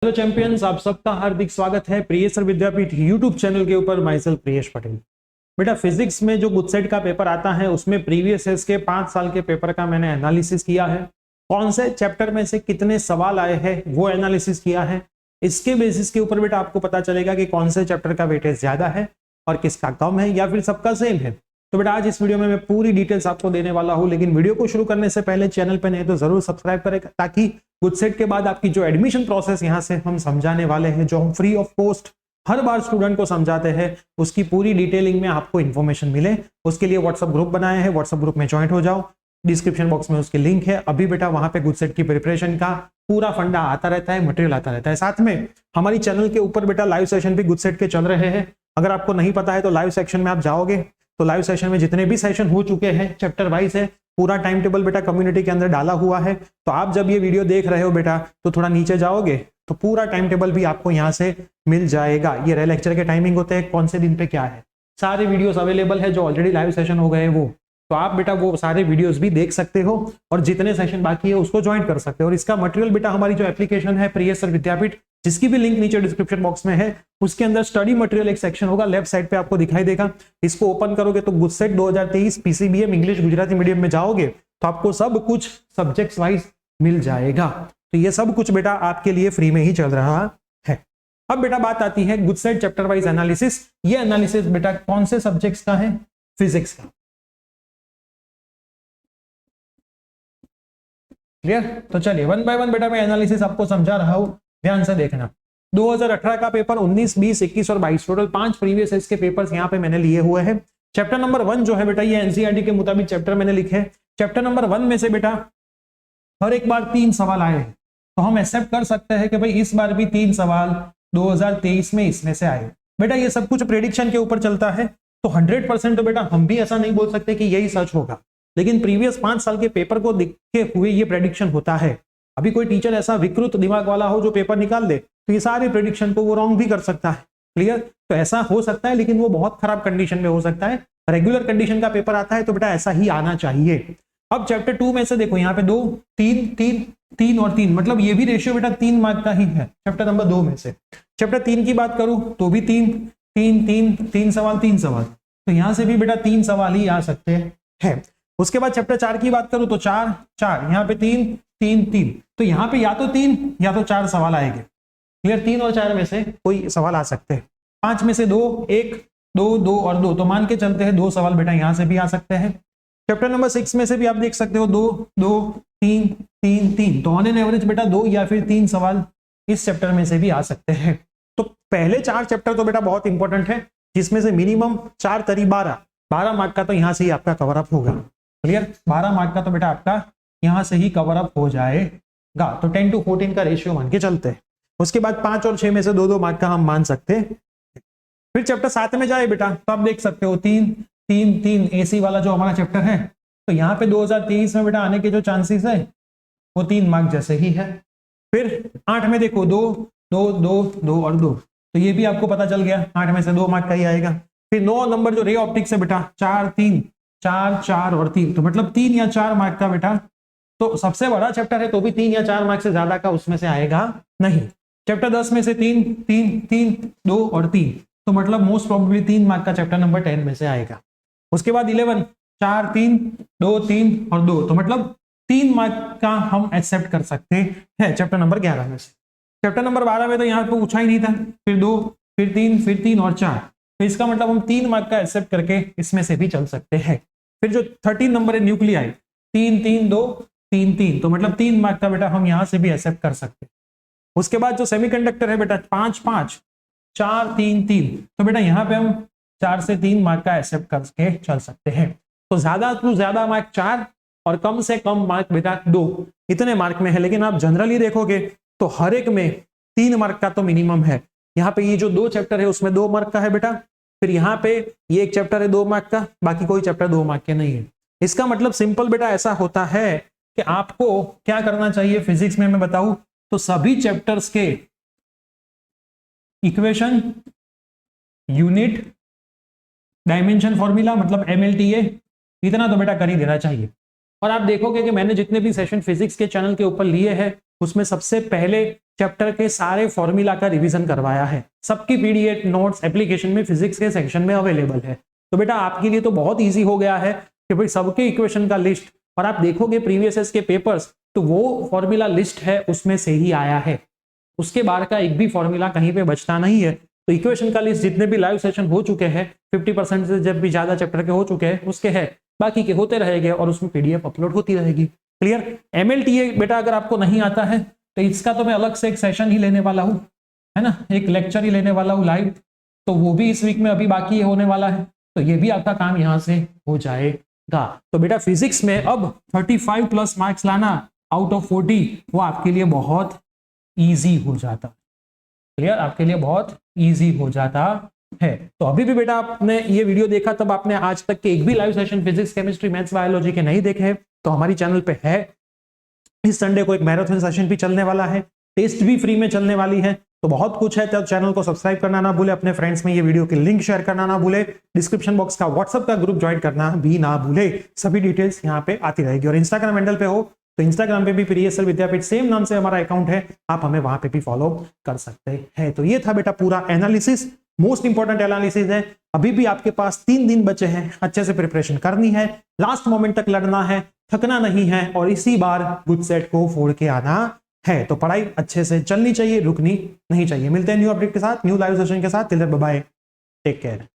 Hello champions, आप सबका हार्दिक स्वागत है प्रियेसर विद्यापीठ यूट्यूब चैनल के ऊपर। My self Priyesh Patel. बेटा फिजिक्स में जो गुडसेट का पेपर आता है उसमें प्रीवियस ईयर्स के 5 साल के पेपर का मैंने एनालिसिस किया है। कौन से चैप्टर में से कितने सवाल आए हैं वो एनालिसिस किया है। इसके बेसिस के ऊपर बेटा आपको पता चलेगा कि कौन से चैप्टर का वेटेज ज्यादा है और किसका कम है या फिर सबका सेम है। तो बेटा आज इस वीडियो में मैं पूरी डिटेल्स आपको देने वाला हूं, लेकिन वीडियो को शुरू करने से पहले चैनल पे नहीं तो जरूर सब्सक्राइब करें, ताकि गुडसेट के बाद आपकी जो एडमिशन प्रोसेस यहां से हम समझाने वाले हैं, जो हम free of cost her bar student को समझाते हैं, उसकी पूरी डिटेलिंग में आपको इन्फॉर्मेशन मिले। उसके लिए व्हाट्सएप ग्रुप बनाए हैं, व्हाट्सएप ग्रुप में ज्वाइन हो जाओ। डिस्क्रिप्शन बॉक्स में उसकी लिंक है। अभी बेटा वहां पे गुडसेट की प्रिपरेशन का पूरा फंडा आता रहता है, मटेरियल आता रहता है। साथ में हमारी चैनल के ऊपर बेटा लाइव सेशन भी गुडसेट के चल रहे हैं। अगर आपको नहीं पता है तो लाइव सेक्शन में आप जाओगे तो लाइव सेशन में जितने भी सेशन हो चुके हैं चैप्टर वाइज है, पूरा टाइम टेबल बेटा कम्युनिटी के अंदर डाला हुआ है। तो आप जब ये वीडियो देख रहे हो बेटा तो थोड़ा नीचे जाओगे तो पूरा टाइम टेबल भी आपको यहाँ से मिल जाएगा। ये लेक्चर के टाइमिंग होते हैं, कौन से दिन पे क्या है, सारे वीडियोस अवेलेबल है। जो ऑलरेडी लाइव सेशन हो गए वो, तो आप बेटा वो सारे वीडियोस भी देख सकते हो और जितने सेशन बाकी है उसको ज्वाइन कर सकते हो। और इसका मटेरियल बेटा हमारी जो एप्लीकेशन है प्रियेसर विद्यापीठ, जिसकी भी लिंक नीचे डिस्क्रिप्शन बॉक्स में है, उसके अंदर स्टडी मटेरियल एक सेक्शन होगा, लेफ्ट साइड पे आपको दिखाई देगा। इसको ओपन करोगे तो गुडसेट 2023 पीसीबीएम इंग्लिश गुजराती मीडियम में जाओगे तो आपको सब कुछ सब्जेक्ट्स वाइज मिल जाएगा। तो ये सब कुछ बेटा आपके लिए फ्री में ही चल रहा है। अब बेटा बात आती है गुडसेट चैप्टर वाइज एनालिसिस। ये एनालिसिस बेटा कौन से सब्जेक्ट्स का है? फिजिक्स का। क्लियर? तो चलिए वन बाय वन बेटा मैं एनालिसिस आपको समझा रहा हूं, ध्यान से देखना। 2018 का पेपर 19, 20, 21 और 22 टोटल 5 प्रीवियस ईयर्स के पेपर्स यहाँ पे मैंने लिए हुए हैं। चैप्टर नंबर 1 जो है बेटा ये एनसीईआरटी के मुताबिक चैप्टर मैंने लिखे। चैप्टर नंबर 1 में से बेटा हर एक बार 3 सवाल आए हैं, तो हम एक्सेप्ट कर सकते हैं कि भाई इस बार भी 3 सवाल 2023 में इसमें से आए। बेटा ये सब कुछ प्रेडिक्शन के ऊपर चलता है, तो 100% तो बेटा हम भी ऐसा नहीं बोल सकते कि यही सच होगा, लेकिन प्रीवियस 5 साल के पेपर को देखते हुए ये प्रेडिक्शन होता है। अभी कोई टीचर ऐसा विकृत दिमाग वाला हो जो पेपर निकाल दे तो ये सारे प्रेडिक्शन को वो रॉन्ग भी कर सकता है। क्लियर? तो ऐसा हो सकता है, लेकिन वो बहुत खराब कंडीशन में हो सकता है। रेगुलर कंडीशन का पेपर आता है तो बेटा ऐसा ही आना चाहिए। अब चैप्टर 2 में से देखो यहाँ पे 2, 3, 3, 3 और 3, मतलब ये भी रेशियो बेटा 3 मार्क का ही है चैप्टर नंबर 2 में से। चैप्टर 3 की बात करूं तो भी 3, 3, 3, 3 सवाल 3 सवाल, तो यहां से भी बेटा 3 सवाल ही आ सकते हैं। उसके बाद चैप्टर 4 की बात करूं तो 4, 4, यहाँ पे 3, 3, 3, तो यहाँ पे या तो 3 या तो 4 सवाल आएंगे। क्लियर? 3 और 4 में से कोई सवाल आ सकते हैं। 5 में से 2, 1, 2, 2 और 2, तो मान के चलते हैं 2 सवाल बेटा यहाँ से भी आ सकते हैं। चैप्टर नंबर 6 में से भी आप देख सकते हो 2, 2, 3, 3, 3, तो ऑन एन एवरेज बेटा 2 या फिर 3 सवाल इस चैप्टर में से भी आ सकते हैं। तो पहले 4 चैप्टर तो बेटा बहुत इंपॉर्टेंट है, जिसमें से मिनिमम 4 तरी 12 मार्क का तो यहाँ से ही आपका कवर अप होगा। क्लियर? 12 मार्क का तो बेटा आपका यहां से ही कवर अप हो जाएगा। तो 10 to 14 का रेशियो मान के चलते हैं। उसके बाद 5 और 6 में से 2-2 मार्क का हम मान सकते हैं। फिर चैप्टर 7 में जाए बेटा तो आप देख सकते हो 3, 3, 3 एसी वाला जो हमारा चैप्टर है, तो यहाँ पे 2023 में बेटा आने के जो चांसेस है वो 3 मार्क जैसे ही है। फिर 8 में देखो 2, 2, 2, 2 और 2, तो ये भी आपको पता चल गया 8 में से 2 मार्क का ही आएगा। फिर 9 नंबर जो रे ऑप्टिक्स है बेटा 4, 3, 4, 4 और 3, तो मतलब 3 या 4 मार्क का बेटा, तो सबसे बड़ा चैप्टर है तो भी 3 या 4 मार्क से ज्यादा का उसमें से आएगा नहीं। चैप्टर 10 में से 3, 3, 3, 2 और 3, तो मतलब मोस्ट प्रोबेबली 3 मार्क का चैप्टर नंबर 10 में से आएगा। उसके बाद 11, 4, 3, 2, 3 और 2, तो मतलब 3 मार्क का हम एक्सेप्ट कर सकते हैं चैप्टर नंबर 11 में से। चैप्टर नंबर 12 में तो यहाँ पे पूछा ही नहीं था, फिर 2, फिर 3, फिर 3 और 4, तो इसका मतलब हम 3 मार्क का एक्सेप्ट करके इसमें से भी चल सकते हैं। फिर जो 13 नंबर है न्यूक्लियाई 3, 3, 2, 3, 3, तो मतलब 3 मार्क का बेटा हम यहां से भी एक्सेप्ट कर सकते हैं। उसके बाद जो सेमीकंडक्टर है बेटा 5, 5, 4, 3, 3, तो बेटा यहाँ पे हम 4 से 3 मार्क का एक्सेप्ट करके चल सकते हैं। तो ज्यादा टू ज्यादा मार्क 4 और कम से कम मार्क बेटा 2, इतने मार्क में है। लेकिन आप जनरली देखोगे तो हर एक में 3 मार्क का तो मिनिमम है। यहाँ पे ये जो 2 चैप्टर है उसमें 2 मार्क का है बेटा, फिर यहाँ पे ये एक चैप्टर है 2 मार्क का, बाकी कोई चैप्टर 2 मार्क के नहीं है। इसका मतलब सिंपल बेटा ऐसा होता है कि आपको क्या करना चाहिए फिजिक्स में मैं बताऊं तो सभी चैप्टर्स के इक्वेशन, यूनिट, डायमेंशन फॉर्मूला मतलब MLTA, इतना तो बेटा कर ही देना चाहिए। और आप देखोगे कि मैंने जितने भी सेशन फिजिक्स के चैनल के ऊपर लिए हैं उसमें सबसे पहले चैप्टर के सारे फॉर्मूला का रिवीजन करवाया है। सबकी पीडीएफ नोट्स एप्लीकेशन में फिजिक्स के सेक्शन में अवेलेबल है। तो बेटा आपके लिए तो बहुत ईजी हो गया है कि भाई सबके इक्वेशन का लिस्ट, और आप देखोगे प्रीवियस ईयर के पेपर्स तो वो फॉर्मूला लिस्ट है उसमें से ही आया है, उसके बाहर का एक भी फॉर्मूला कहीं पे बचता नहीं है। तो इक्वेशन का लिस्ट जितने भी लाइव सेशन हो चुके हैं 50% से जब भी ज्यादा चैप्टर के हो चुके हैं उसके है, बाकी के होते रहेंगे और उसमें पीडीएफ अपलोड होती रहेगी। क्लियर। एमएलटीए बेटा अगर आपको नहीं आता है तो इसका तो मैं अलग से एक सेशन ही लेने वाला हूँ, है ना, एक लेक्चर ही लेने वाला हूँ लाइव, तो वो भी इस वीक में अभी बाकी होने वाला है, तो ये भी आपका काम यहाँ से हो जाएगा। तो बेटा फिजिक्स में अब 35 प्लस मार्क्स लाना आउट ऑफ 40 वो आपके लिए बहुत ईजी हो जाता। क्लियर, आपके लिए बहुत ईजी हो जाता है। तो अभी भी बेटा आपने ये वीडियो देखा तब आपने आज तक के एक भी live session physics chemistry maths biology के नहीं देखे तो हमारी चैनल पे है। इस संडे को एक मैराथन सेशन भी चलने वाला है, टेस्ट भी फ्री में चलने वाली है, तो बहुत कुछ है। तो चैनल को सब्सक्राइब करना ना भूले, अपने फ्रेंड्स में ये वीडियो की लिंक शेयर करना ना भूले, डिस्क्रिप्शन बॉक्स का व्हाट्सएप का ग्रुप ज्वाइन करना भी ना भूले। सभी डिटेल्स यहाँ पे आती रहेगी। और इंस्टाग्राम हैंडल पे हो तो इंस्टाग्राम पे भी प्रीएसएल विद्यापीठ सेम नाम से हमारा अकाउंट है, आप हमें वहां पे भी फॉलो कर सकते हैं। तो ये था बेटा पूरा एनालिसिस, मोस्ट इंपॉर्टेंट एनालिसिस है। अभी भी आपके पास 3 दिन बचे हैं, अच्छे से प्रिपरेशन करनी है, लास्ट मोमेंट तक लड़ना है, थकना नहीं है और इसी बार गुड सेट को फोड़ के आना है। तो पढ़ाई अच्छे से चलनी चाहिए, रुकनी नहीं चाहिए। मिलते हैं न्यू अपडेट के साथ, न्यू लाइव सेशन के साथ। Till then bye bye, take care.